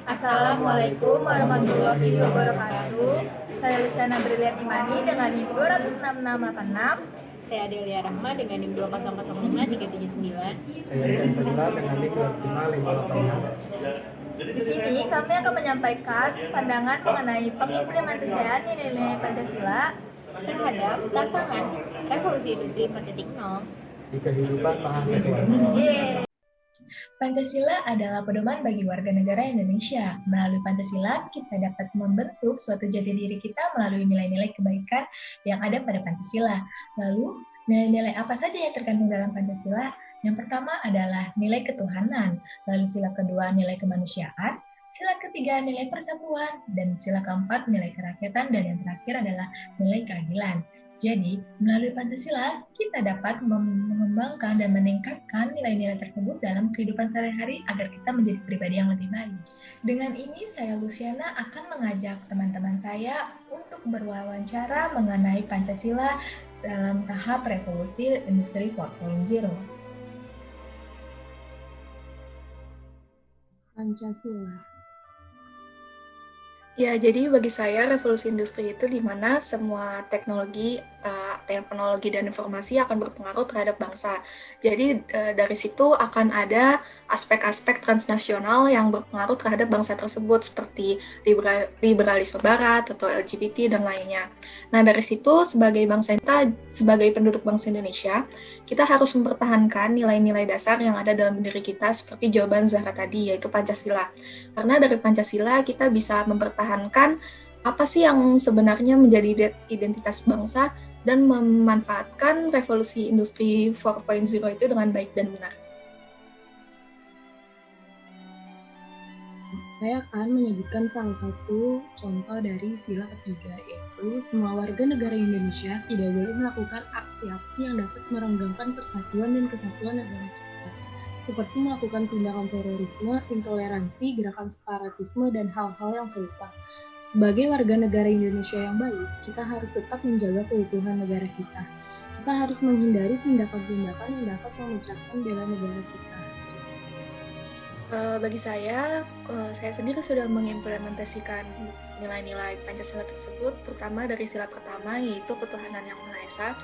Assalamualaikum warahmatullahi wabarakatuh. Saya Luciana Brilian Imani dengan NIM 26686. Saya Adelia Rahma dengan NIM 2005379. Saya Jan Cerila dengan NIM 25556. Di sini kami akan menyampaikan pandangan mengenai pengimplementasian nilai-nilai Pancasila Terhadap tantangan revolusi industri 4.0 di kehidupan mahasiswa. Yeay. Pancasila adalah pedoman bagi warga negara Indonesia. Melalui Pancasila, kita dapat membentuk suatu jati diri kita melalui nilai-nilai kebaikan yang ada pada Pancasila. Lalu, nilai-nilai apa saja yang terkandung dalam Pancasila? Yang pertama adalah nilai ketuhanan, lalu sila kedua nilai kemanusiaan, sila ketiga nilai persatuan, dan sila keempat nilai kerakyatan, dan yang terakhir adalah nilai keadilan. Jadi, melalui Pancasila, kita dapat mengembangkan dan meningkatkan nilai-nilai tersebut dalam kehidupan sehari-hari agar kita menjadi pribadi yang lebih baik. Dengan ini, saya Luciana akan mengajak teman-teman saya untuk berwawancara mengenai Pancasila dalam tahap revolusi industri 4.0. Pancasila. Ya, jadi bagi saya revolusi industri itu di mana semua teknologi dan informasi akan berpengaruh terhadap bangsa. Jadi dari situ akan ada aspek-aspek transnasional yang berpengaruh terhadap bangsa tersebut seperti liberalisme barat atau LGBT dan lainnya. Nah, dari situ sebagai bangsa kita, sebagai penduduk bangsa Indonesia, kita harus mempertahankan nilai-nilai dasar yang ada dalam diri kita seperti jawaban Zahra tadi, yaitu Pancasila. Karena dari Pancasila kita bisa mempertahankan apa sih yang sebenarnya menjadi identitas bangsa dan memanfaatkan revolusi industri 4.0 itu dengan baik dan benar. Saya akan menyebutkan salah satu contoh dari sila ketiga, yaitu semua warga negara Indonesia tidak boleh melakukan aksi-aksi yang dapat merenggangkan persatuan dan kesatuan negara kita, seperti melakukan tindakan terorisme, intoleransi, gerakan separatisme, dan hal-hal yang serupa. Sebagai warga negara Indonesia yang baik, kita harus tetap menjaga keutuhan negara kita. Kita harus menghindari tindakan-tindakan yang dapat memecahkan bela negara kita. Bagi saya sendiri sudah mengimplementasikan nilai-nilai Pancasila tersebut, terutama dari sila pertama, yaitu ketuhanan yang Maha Esa,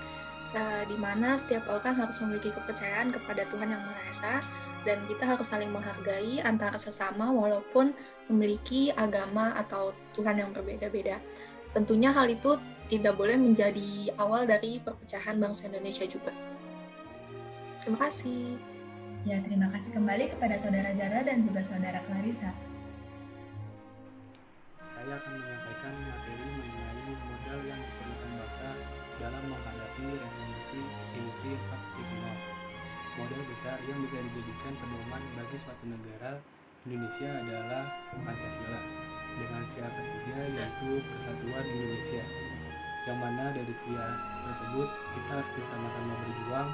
di mana setiap orang harus memiliki kepercayaan kepada Tuhan yang Maha Esa, dan kita harus saling menghargai antara sesama walaupun memiliki agama atau Tuhan yang berbeda-beda. Tentunya hal itu tidak boleh menjadi awal dari perpecahan bangsa Indonesia juga. Terima kasih. Ya, terima kasih kembali kepada Saudara Zara dan juga Saudara Clarissa. Saya akan menyampaikan materi mengenai modal yang diperlukan bangsa dalam menghadapi revolusi industri 4.0. Modal besar yang bisa dijadikan pedoman bagi suatu negara Indonesia adalah Pancasila, dengan sila ketiga yaitu Persatuan Indonesia, yang mana dari sila tersebut kita bersama-sama berjuang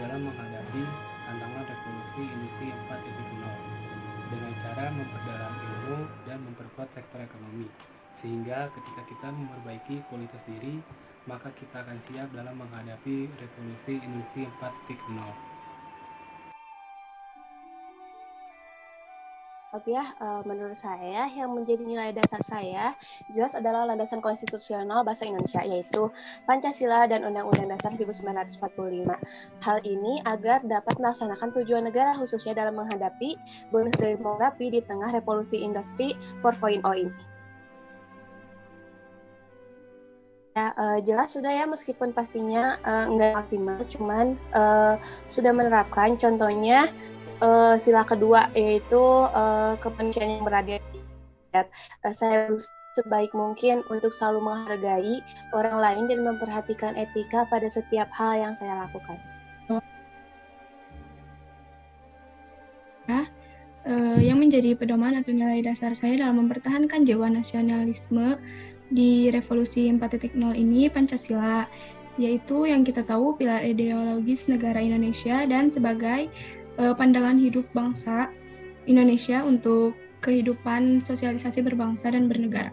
dalam menghadapi tantangan revolusi industri 4.0 dengan cara memperdalam ilmu dan memperkuat sektor ekonomi, sehingga ketika kita memperbaiki kualitas diri, maka kita akan siap dalam menghadapi revolusi industri 4.0. Tapi menurut saya yang menjadi nilai dasar saya jelas adalah landasan konstitusional bahasa Indonesia, yaitu Pancasila dan Undang-Undang Dasar 1945. Hal ini agar dapat melaksanakan tujuan negara khususnya dalam menghadapi bonus demografi di tengah revolusi industri 4.0 ini. Ya, jelas sudah ya, meskipun pastinya enggak optimal, cuman sudah menerapkan, contohnya sila kedua, yaitu kemanusiaan yang beradil. Saya sebaik mungkin untuk selalu menghargai orang lain dan memperhatikan etika pada setiap hal yang saya lakukan. Yang menjadi pedoman atau nilai dasar saya dalam mempertahankan jiwa nasionalisme di revolusi 4.0 ini Pancasila, yaitu yang kita tahu pilar ideologis negara Indonesia dan sebagai pandangan hidup bangsa Indonesia untuk kehidupan sosialisasi berbangsa dan bernegara.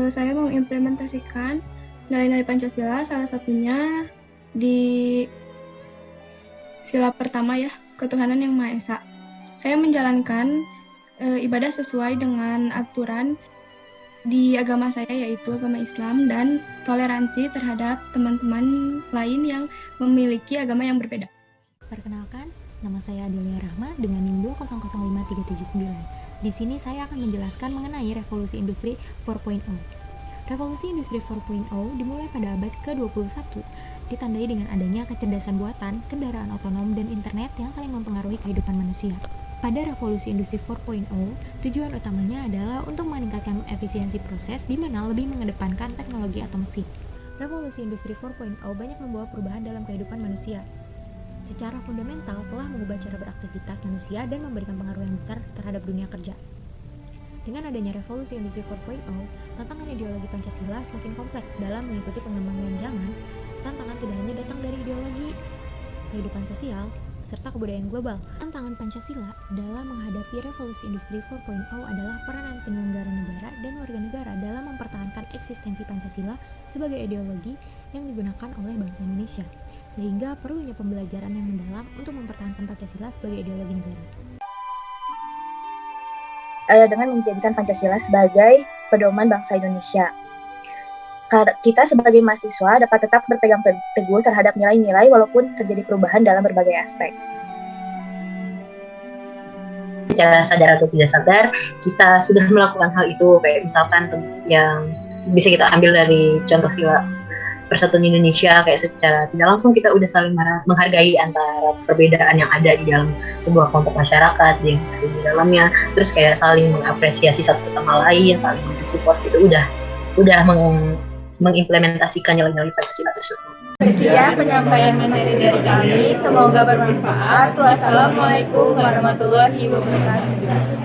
Saya mau implementasikan nilai-nilai Pancasila, salah satunya di sila pertama ya, ketuhanan yang Maha Esa. Saya menjalankan ibadah sesuai dengan aturan di agama saya, yaitu agama Islam, dan toleransi terhadap teman-teman lain yang memiliki agama yang berbeda. Perkenalkan, nama saya Adelia Rahma dengan NIM 2005379. Di sini saya akan menjelaskan mengenai revolusi industri 4.0. Revolusi industri 4.0 dimulai pada abad ke-21, ditandai dengan adanya kecerdasan buatan, kendaraan otonom, dan internet yang saling mempengaruhi kehidupan manusia. Pada revolusi industri 4.0, tujuan utamanya adalah untuk meningkatkan efisiensi proses di mana lebih mengedepankan teknologi atau mesin. Revolusi industri 4.0 banyak membawa perubahan dalam kehidupan manusia. Secara fundamental telah mengubah cara beraktivitas manusia dan memberikan pengaruh yang besar terhadap dunia kerja. Dengan adanya revolusi industri 4.0, tantangan ideologi Pancasila semakin kompleks dalam mengikuti perkembangan zaman. Tantangan tidak hanya datang dari ideologi kehidupan sosial, serta kebudayaan global. Tantangan Pancasila dalam menghadapi revolusi industri 4.0 adalah peranan penyelenggara negara dan warga negara dalam mempertahankan eksistensi Pancasila sebagai ideologi yang digunakan oleh bangsa Indonesia, sehingga perlunya pembelajaran yang mendalam untuk mempertahankan Pancasila sebagai ideologi negara. Dengan menjadikan Pancasila sebagai pedoman bangsa Indonesia, kita sebagai mahasiswa dapat tetap berpegang teguh terhadap nilai-nilai walaupun terjadi perubahan dalam berbagai aspek. Secara sadar atau tidak sadar, kita sudah melakukan hal itu, kayak misalkan yang bisa kita ambil dari contoh sila Persatuan Indonesia, kayak secara tidak langsung kita udah saling menghargai antara perbedaan yang ada di dalam sebuah kelompok masyarakat yang ada di dalamnya, terus kayak saling mengapresiasi satu sama lain, saling mensupport, itu udah mengimplementasikan nilai-nilai Pancasila tersebut. Sekian penyampaian materi dari kami, semoga bermanfaat. Wassalamualaikum warahmatullahi wabarakatuh.